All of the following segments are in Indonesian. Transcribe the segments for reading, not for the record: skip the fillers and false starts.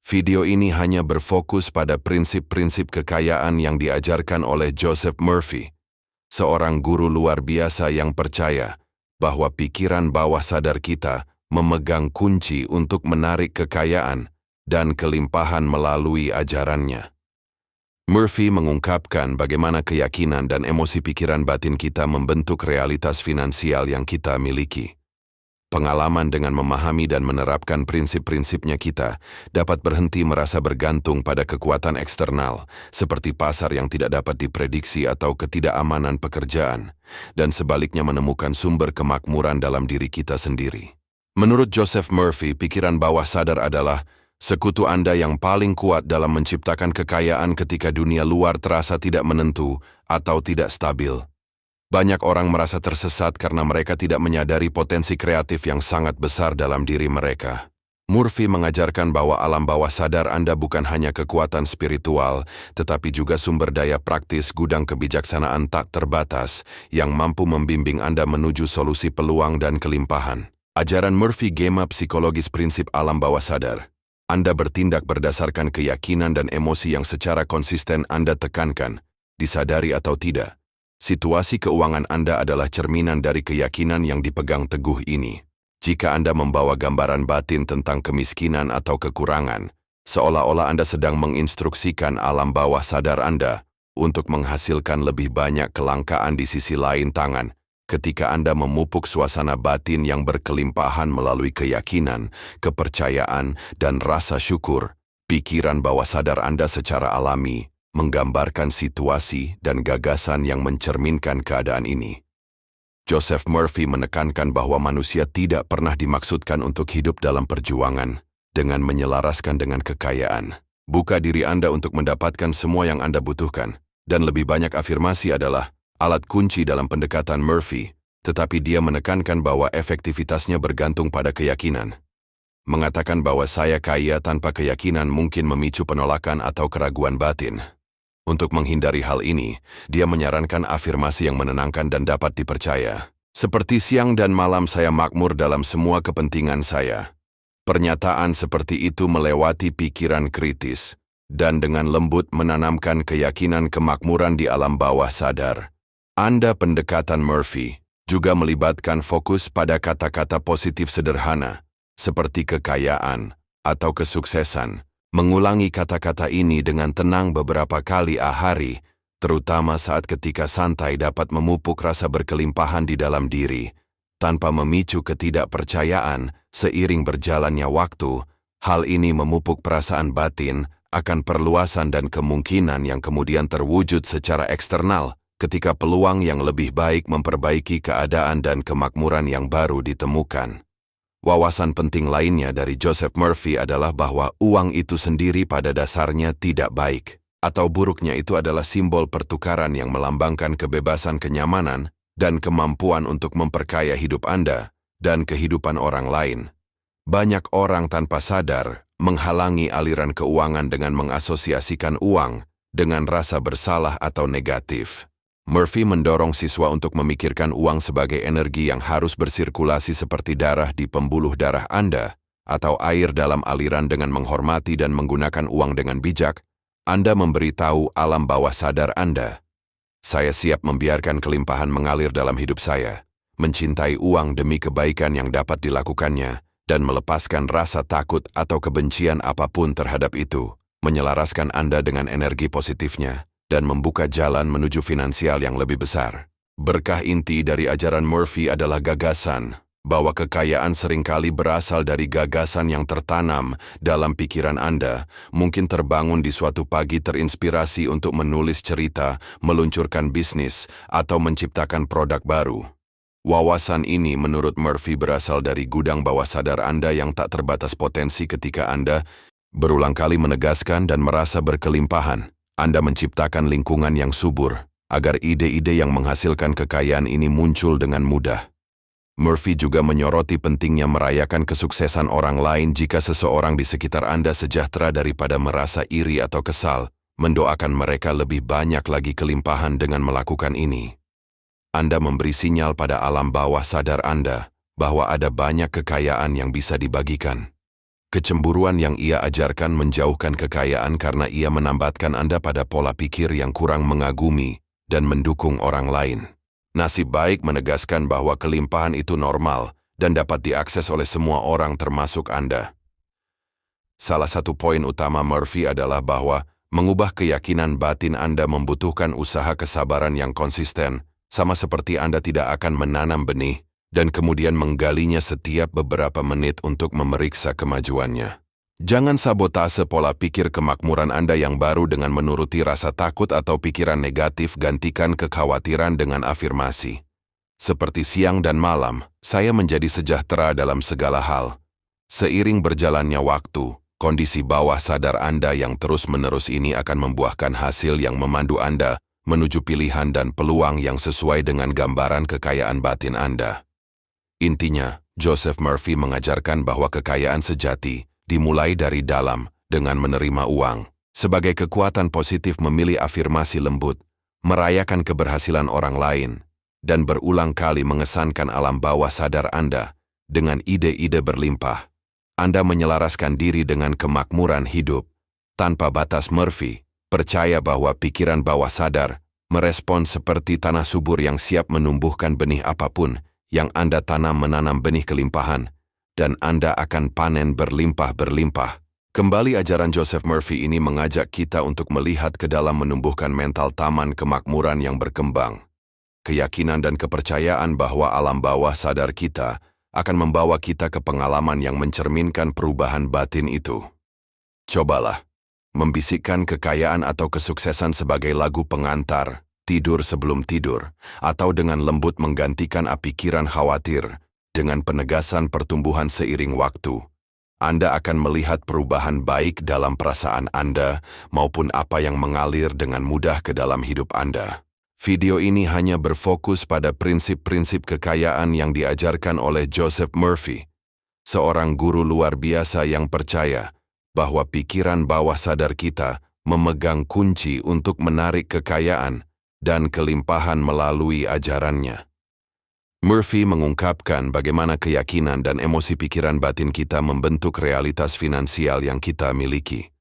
Video ini hanya berfokus pada prinsip-prinsip kekayaan yang diajarkan oleh Joseph Murphy, seorang guru luar biasa yang percaya bahwa pikiran bawah sadar kita memegang kunci untuk menarik kekayaan dan kelimpahan melalui ajarannya. Murphy mengungkapkan bagaimana keyakinan dan emosi pikiran batin kita membentuk realitas finansial yang kita miliki. Pengalaman dengan memahami dan menerapkan prinsip-prinsipnya kita dapat berhenti merasa bergantung pada kekuatan eksternal, seperti pasar yang tidak dapat diprediksi atau ketidakamanan pekerjaan, dan sebaliknya menemukan sumber kemakmuran dalam diri kita sendiri. Menurut Joseph Murphy, pikiran bawah sadar adalah sekutu Anda yang paling kuat dalam menciptakan kekayaan ketika dunia luar terasa tidak menentu atau tidak stabil. Banyak orang merasa tersesat karena mereka tidak menyadari potensi kreatif yang sangat besar dalam diri mereka. Murphy mengajarkan bahwa alam bawah sadar Anda bukan hanya kekuatan spiritual, tetapi juga sumber daya praktis gudang kebijaksanaan tak terbatas yang mampu membimbing Anda menuju solusi peluang dan kelimpahan. Ajaran Murphy gema psikologis prinsip alam bawah sadar. Anda bertindak berdasarkan keyakinan dan emosi yang secara konsisten Anda tekankan, disadari atau tidak. Situasi keuangan Anda adalah cerminan dari keyakinan yang dipegang teguh ini. Jika Anda membawa gambaran batin tentang kemiskinan atau kekurangan, seolah-olah Anda sedang menginstruksikan alam bawah sadar Anda untuk menghasilkan lebih banyak kelangkaan di sisi lain tangan. Ketika Anda memupuk suasana batin yang berkelimpahan melalui keyakinan, kepercayaan, dan rasa syukur, pikiran bawah sadar Anda secara alami menggambarkan situasi dan gagasan yang mencerminkan keadaan ini. Joseph Murphy menekankan bahwa manusia tidak pernah dimaksudkan untuk hidup dalam perjuangan dengan menyelaraskan dengan kekayaan. Buka diri Anda untuk mendapatkan semua yang Anda butuhkan, dan lebih banyak afirmasi adalah alat kunci dalam pendekatan Murphy, tetapi dia menekankan bahwa efektivitasnya bergantung pada keyakinan. Mengatakan bahwa saya kaya tanpa keyakinan mungkin memicu penolakan atau keraguan batin. Untuk menghindari hal ini, dia menyarankan afirmasi yang menenangkan dan dapat dipercaya. Seperti siang dan malam saya makmur dalam semua kepentingan saya. Pernyataan seperti itu melewati pikiran kritis, dan dengan lembut menanamkan keyakinan kemakmuran di alam bawah sadar. Pendekatan Murphy juga melibatkan fokus pada kata-kata positif sederhana, seperti kekayaan atau kesuksesan. Mengulangi kata-kata ini dengan tenang beberapa kali hari, terutama saat ketika santai dapat memupuk rasa berkelimpahan di dalam diri. Tanpa memicu ketidakpercayaan, seiring berjalannya waktu, hal ini memupuk perasaan batin akan perluasan dan kemungkinan yang kemudian terwujud secara eksternal, ketika peluang yang lebih baik memperbaiki keadaan dan kemakmuran yang baru ditemukan. Wawasan penting lainnya dari Joseph Murphy adalah bahwa uang itu sendiri pada dasarnya tidak baik, atau buruknya itu adalah simbol pertukaran yang melambangkan kebebasan kenyamanan dan kemampuan untuk memperkaya hidup Anda dan kehidupan orang lain. Banyak orang tanpa sadar menghalangi aliran keuangan dengan mengasosiasikan uang dengan rasa bersalah atau negatif. Murphy mendorong siswa untuk memikirkan uang sebagai energi yang harus bersirkulasi seperti darah di pembuluh darah Anda, atau air dalam aliran. Dengan menghormati dan menggunakan uang dengan bijak, Anda memberitahu alam bawah sadar Anda, saya siap membiarkan kelimpahan mengalir dalam hidup saya, mencintai uang demi kebaikan yang dapat dilakukannya, dan melepaskan rasa takut atau kebencian apapun terhadap itu, menyelaraskan Anda dengan energi positifnya, dan membuka jalan menuju finansial yang lebih besar. Berkah inti dari ajaran Murphy adalah gagasan, bahwa kekayaan seringkali berasal dari gagasan yang tertanam dalam pikiran Anda, mungkin terbangun di suatu pagi terinspirasi untuk menulis cerita, meluncurkan bisnis, atau menciptakan produk baru. Wawasan ini menurut Murphy berasal dari gudang bawah sadar Anda yang tak terbatas potensi. Ketika Anda berulang kali menegaskan dan merasa berkelimpahan, Anda menciptakan lingkungan yang subur, agar ide-ide yang menghasilkan kekayaan ini muncul dengan mudah. Murphy juga menyoroti pentingnya merayakan kesuksesan orang lain. Jika seseorang di sekitar Anda sejahtera, daripada merasa iri atau kesal, mendoakan mereka lebih banyak lagi kelimpahan. Dengan melakukan ini, Anda memberi sinyal pada alam bawah sadar Anda bahwa ada banyak kekayaan yang bisa dibagikan. Kecemburuan yang ia ajarkan menjauhkan kekayaan karena ia menambatkan Anda pada pola pikir yang kurang mengagumi dan mendukung orang lain. Nasib baik menegaskan bahwa kelimpahan itu normal dan dapat diakses oleh semua orang termasuk Anda. Salah satu poin utama Murphy adalah bahwa mengubah keyakinan batin Anda membutuhkan usaha kesabaran yang konsisten, sama seperti Anda tidak akan menanam benih dan kemudian menggalinya setiap beberapa menit untuk memeriksa kemajuannya. Jangan sabotase pola pikir kemakmuran Anda yang baru dengan menuruti rasa takut atau pikiran negatif, gantikan kekhawatiran dengan afirmasi. Seperti siang dan malam, saya menjadi sejahtera dalam segala hal. Seiring berjalannya waktu, kondisi bawah sadar Anda yang terus-menerus ini akan membuahkan hasil yang memandu Anda menuju pilihan dan peluang yang sesuai dengan gambaran kekayaan batin Anda. Intinya, Joseph Murphy mengajarkan bahwa kekayaan sejati dimulai dari dalam dengan menerima uang. Sebagai kekuatan positif memilih afirmasi lembut, merayakan keberhasilan orang lain, dan berulang kali mengesankan alam bawah sadar Anda dengan ide-ide berlimpah. Anda menyelaraskan diri dengan kemakmuran hidup. Tanpa batas Murphy, percaya bahwa pikiran bawah sadar merespon seperti tanah subur yang siap menumbuhkan benih apapun yang Anda tanam, menanam benih kelimpahan, dan Anda akan panen berlimpah-berlimpah. Kembali ajaran Joseph Murphy ini mengajak kita untuk melihat ke dalam menumbuhkan mental taman kemakmuran yang berkembang. Keyakinan dan kepercayaan bahwa alam bawah sadar kita akan membawa kita ke pengalaman yang mencerminkan perubahan batin itu. Cobalah membisikkan kekayaan atau kesuksesan sebagai lagu pengantar, tidur sebelum tidur, atau dengan lembut menggantikan pikiran khawatir dengan penegasan pertumbuhan seiring waktu. Anda akan melihat perubahan baik dalam perasaan Anda maupun apa yang mengalir dengan mudah ke dalam hidup Anda. Video ini hanya berfokus pada prinsip-prinsip kekayaan yang diajarkan oleh Joseph Murphy, seorang guru luar biasa yang percaya bahwa pikiran bawah sadar kita memegang kunci untuk menarik kekayaan dan kelimpahan melalui ajarannya. Murphy mengungkapkan bagaimana keyakinan dan emosi pikiran batin kita membentuk realitas finansial yang kita miliki.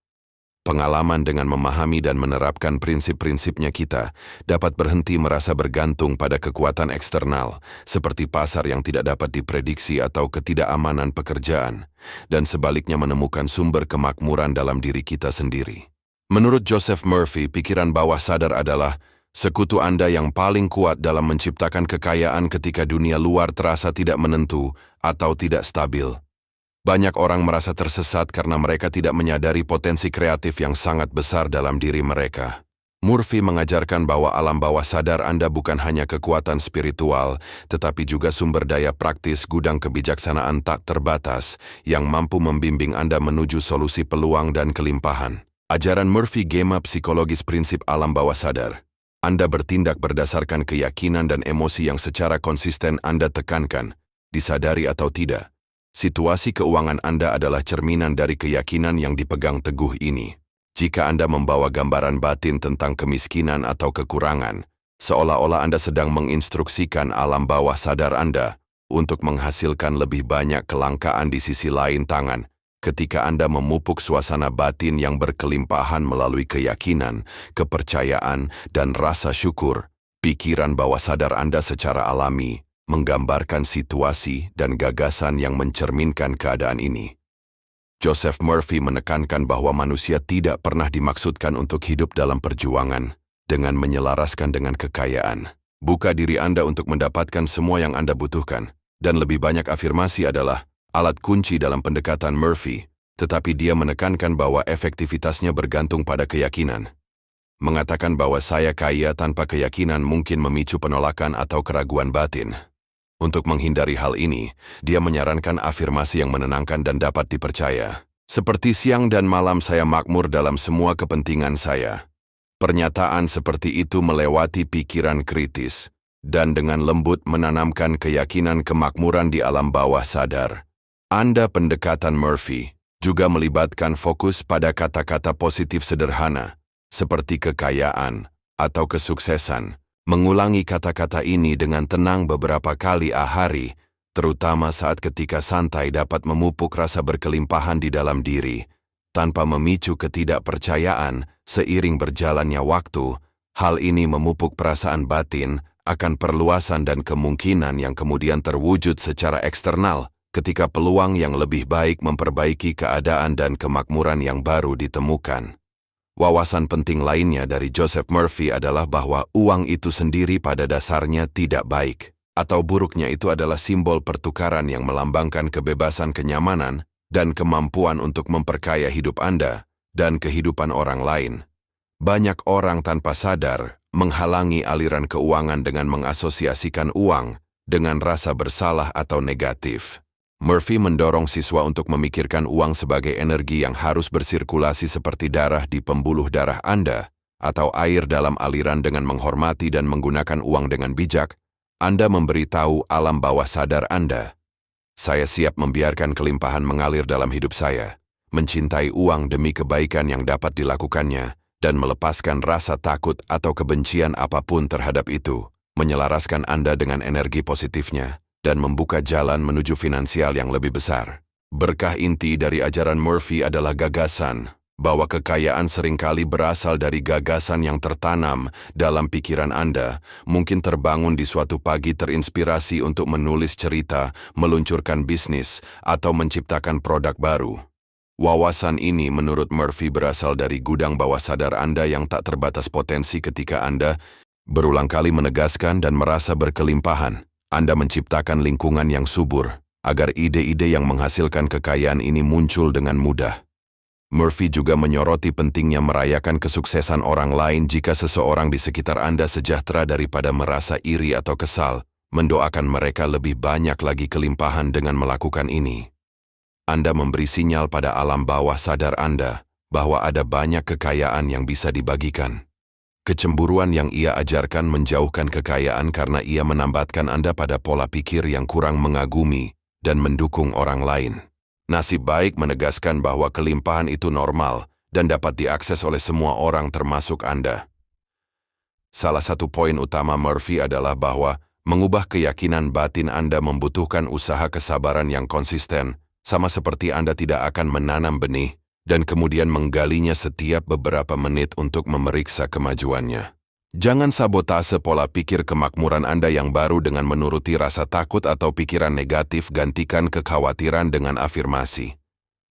Pengalaman dengan memahami dan menerapkan prinsip-prinsipnya kita dapat berhenti merasa bergantung pada kekuatan eksternal, seperti pasar yang tidak dapat diprediksi atau ketidakamanan pekerjaan, dan sebaliknya menemukan sumber kemakmuran dalam diri kita sendiri. Menurut Joseph Murphy, pikiran bawah sadar adalah sekutu Anda yang paling kuat dalam menciptakan kekayaan ketika dunia luar terasa tidak menentu atau tidak stabil. Banyak orang merasa tersesat karena mereka tidak menyadari potensi kreatif yang sangat besar dalam diri mereka. Murphy mengajarkan bahwa alam bawah sadar Anda bukan hanya kekuatan spiritual, tetapi juga sumber daya praktis, gudang kebijaksanaan tak terbatas yang mampu membimbing Anda menuju solusi peluang dan kelimpahan. Ajaran Murphy gema psikologis prinsip alam bawah sadar. Anda bertindak berdasarkan keyakinan dan emosi yang secara konsisten Anda tekankan, disadari atau tidak. Situasi keuangan Anda adalah cerminan dari keyakinan yang dipegang teguh ini. Jika Anda membawa gambaran batin tentang kemiskinan atau kekurangan, seolah-olah Anda sedang menginstruksikan alam bawah sadar Anda untuk menghasilkan lebih banyak kelangkaan di sisi lain tangan. Ketika Anda memupuk suasana batin yang berkelimpahan melalui keyakinan, kepercayaan, dan rasa syukur, pikiran bawah sadar Anda secara alami menggambarkan situasi dan gagasan yang mencerminkan keadaan ini. Joseph Murphy menekankan bahwa manusia tidak pernah dimaksudkan untuk hidup dalam perjuangan dengan menyelaraskan dengan kekayaan. Buka diri Anda untuk mendapatkan semua yang Anda butuhkan, dan lebih banyak afirmasi adalah alat kunci dalam pendekatan Murphy, tetapi dia menekankan bahwa efektivitasnya bergantung pada keyakinan. Mengatakan bahwa saya kaya tanpa keyakinan mungkin memicu penolakan atau keraguan batin. Untuk menghindari hal ini, dia menyarankan afirmasi yang menenangkan dan dapat dipercaya. Seperti siang dan malam saya makmur dalam semua kepentingan saya. Pernyataan seperti itu melewati pikiran kritis, dan dengan lembut menanamkan keyakinan kemakmuran di alam bawah sadar. Pendekatan Murphy juga melibatkan fokus pada kata-kata positif sederhana, seperti kekayaan atau kesuksesan. Mengulangi kata-kata ini dengan tenang beberapa kali hari terutama saat ketika santai dapat memupuk rasa berkelimpahan di dalam diri, tanpa memicu ketidakpercayaan. Seiring berjalannya waktu, hal ini memupuk perasaan batin akan perluasan dan kemungkinan yang kemudian terwujud secara eksternal ketika peluang yang lebih baik memperbaiki keadaan dan kemakmuran yang baru ditemukan. Wawasan penting lainnya dari Joseph Murphy adalah bahwa uang itu sendiri pada dasarnya tidak baik, atau buruknya itu adalah simbol pertukaran yang melambangkan kebebasan, kenyamanan, dan kemampuan untuk memperkaya hidup Anda dan kehidupan orang lain. Banyak orang tanpa sadar menghalangi aliran keuangan dengan mengasosiasikan uang dengan rasa bersalah atau negatif. Murphy mendorong siswa untuk memikirkan uang sebagai energi yang harus bersirkulasi seperti darah di pembuluh darah Anda, atau air dalam aliran. Dengan menghormati dan menggunakan uang dengan bijak, Anda memberitahu alam bawah sadar Anda, "Saya siap membiarkan kelimpahan mengalir dalam hidup saya, mencintai uang demi kebaikan yang dapat dilakukannya, dan melepaskan rasa takut atau kebencian apapun terhadap itu, menyelaraskan Anda dengan energi positifnya, dan membuka jalan menuju finansial yang lebih besar." Berkah inti dari ajaran Murphy adalah gagasan bahwa kekayaan seringkali berasal dari gagasan yang tertanam dalam pikiran Anda. Mungkin terbangun di suatu pagi terinspirasi untuk menulis cerita, meluncurkan bisnis, atau menciptakan produk baru. Wawasan ini menurut Murphy berasal dari gudang bawah sadar Anda yang tak terbatas potensi. Ketika Anda berulang kali menegaskan dan merasa berkelimpahan, Anda menciptakan lingkungan yang subur agar ide-ide yang menghasilkan kekayaan ini muncul dengan mudah. Murphy juga menyoroti pentingnya merayakan kesuksesan orang lain. Jika seseorang di sekitar Anda sejahtera, daripada merasa iri atau kesal, mendoakan mereka lebih banyak lagi kelimpahan. Dengan melakukan ini, Anda memberi sinyal pada alam bawah sadar Anda bahwa ada banyak kekayaan yang bisa dibagikan. Kecemburuan yang ia ajarkan menjauhkan kekayaan karena ia menambatkan Anda pada pola pikir yang kurang mengagumi dan mendukung orang lain. Nasib baik menegaskan bahwa kelimpahan itu normal dan dapat diakses oleh semua orang termasuk Anda. Salah satu poin utama Murphy adalah bahwa mengubah keyakinan batin Anda membutuhkan usaha kesabaran yang konsisten, sama seperti Anda tidak akan menanam benih dan kemudian menggalinya setiap beberapa menit untuk memeriksa kemajuannya. Jangan sabotase pola pikir kemakmuran Anda yang baru dengan menuruti rasa takut atau pikiran negatif. Gantikan kekhawatiran dengan afirmasi.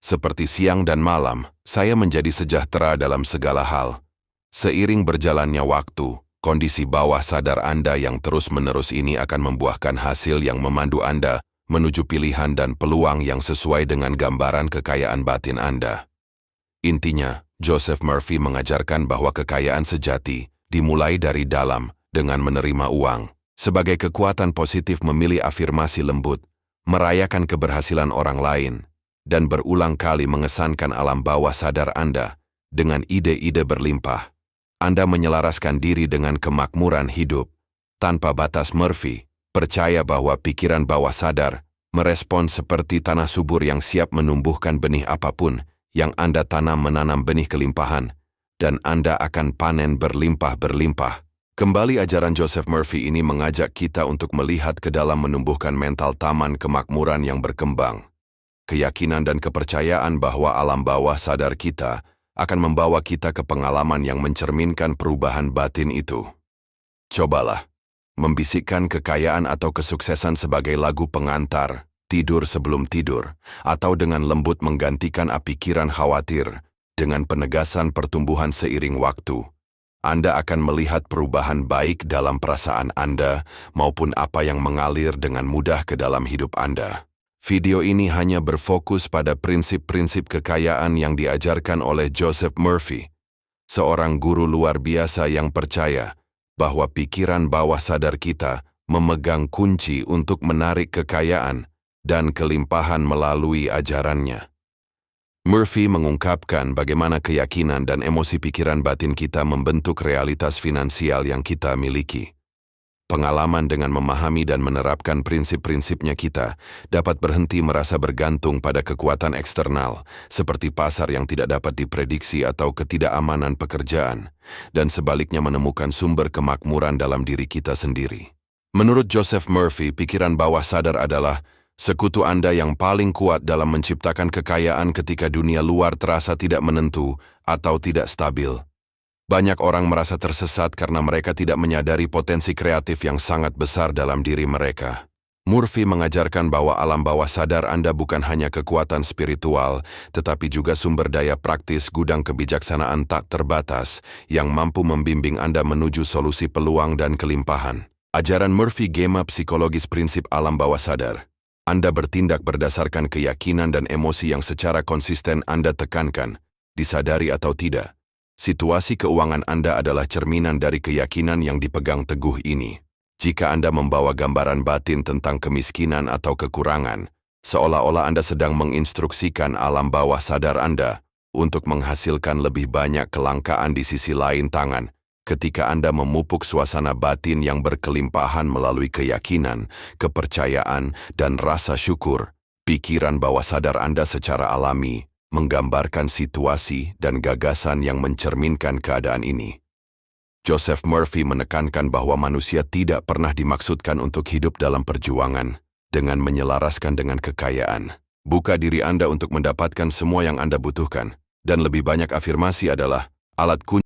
Seperti siang dan malam, saya menjadi sejahtera dalam segala hal. Seiring berjalannya waktu, kondisi bawah sadar Anda yang terus-menerus ini akan membuahkan hasil yang memandu Anda menuju pilihan dan peluang yang sesuai dengan gambaran kekayaan batin Anda. Intinya, Joseph Murphy mengajarkan bahwa kekayaan sejati dimulai dari dalam dengan menerima uang. Sebagai kekuatan positif, memilih afirmasi lembut, merayakan keberhasilan orang lain, dan berulang kali mengesankan alam bawah sadar Anda dengan ide-ide berlimpah. Anda menyelaraskan diri dengan kemakmuran hidup. Tanpa batas, Murphy percaya bahwa pikiran bawah sadar merespons seperti tanah subur yang siap menumbuhkan benih apapun yang Anda tanam. Menanam benih kelimpahan, dan Anda akan panen berlimpah-berlimpah. Kembali, ajaran Joseph Murphy ini mengajak kita untuk melihat ke dalam, menumbuhkan mental taman kemakmuran yang berkembang. Keyakinan dan kepercayaan bahwa alam bawah sadar kita akan membawa kita ke pengalaman yang mencerminkan perubahan batin itu. Cobalah membisikkan kekayaan atau kesuksesan sebagai lagu pengantar tidur sebelum tidur, atau dengan lembut menggantikan pikiran khawatir dengan penegasan pertumbuhan seiring waktu. Anda akan melihat perubahan baik dalam perasaan Anda maupun apa yang mengalir dengan mudah ke dalam hidup Anda. Video ini hanya berfokus pada prinsip-prinsip kekayaan yang diajarkan oleh Joseph Murphy, seorang guru luar biasa yang percaya bahwa pikiran bawah sadar kita memegang kunci untuk menarik kekayaan dan kelimpahan melalui ajarannya. Murphy mengungkapkan bagaimana keyakinan dan emosi pikiran batin kita membentuk realitas finansial yang kita miliki. Pengalaman dengan memahami dan menerapkan prinsip-prinsipnya, kita dapat berhenti merasa bergantung pada kekuatan eksternal, seperti pasar yang tidak dapat diprediksi atau ketidakamanan pekerjaan, dan sebaliknya menemukan sumber kemakmuran dalam diri kita sendiri. Menurut Joseph Murphy, pikiran bawah sadar adalah Sekutu Anda yang paling kuat dalam menciptakan kekayaan ketika dunia luar terasa tidak menentu atau tidak stabil. Banyak orang merasa tersesat karena mereka tidak menyadari potensi kreatif yang sangat besar dalam diri mereka. Murphy mengajarkan bahwa alam bawah sadar Anda bukan hanya kekuatan spiritual, tetapi juga sumber daya praktis gudang kebijaksanaan tak terbatas yang mampu membimbing Anda menuju solusi peluang dan kelimpahan. Ajaran Murphy Gema psikologis prinsip alam bawah sadar. Anda bertindak berdasarkan keyakinan dan emosi yang secara konsisten Anda tekankan, disadari atau tidak. Situasi keuangan Anda adalah cerminan dari keyakinan yang dipegang teguh ini. Jika Anda membawa gambaran batin tentang kemiskinan atau kekurangan, seolah-olah Anda sedang menginstruksikan alam bawah sadar Anda untuk menghasilkan lebih banyak kelangkaan di sisi lain tangan. Ketika Anda memupuk suasana batin yang berkelimpahan melalui keyakinan, kepercayaan, dan rasa syukur, pikiran bawah sadar Anda secara alami menggambarkan situasi dan gagasan yang mencerminkan keadaan ini. Joseph Murphy menekankan bahwa manusia tidak pernah dimaksudkan untuk hidup dalam perjuangan dengan menyelaraskan dengan kekayaan. Buka diri Anda untuk mendapatkan semua yang Anda butuhkan, dan lebih banyak afirmasi adalah alat kunci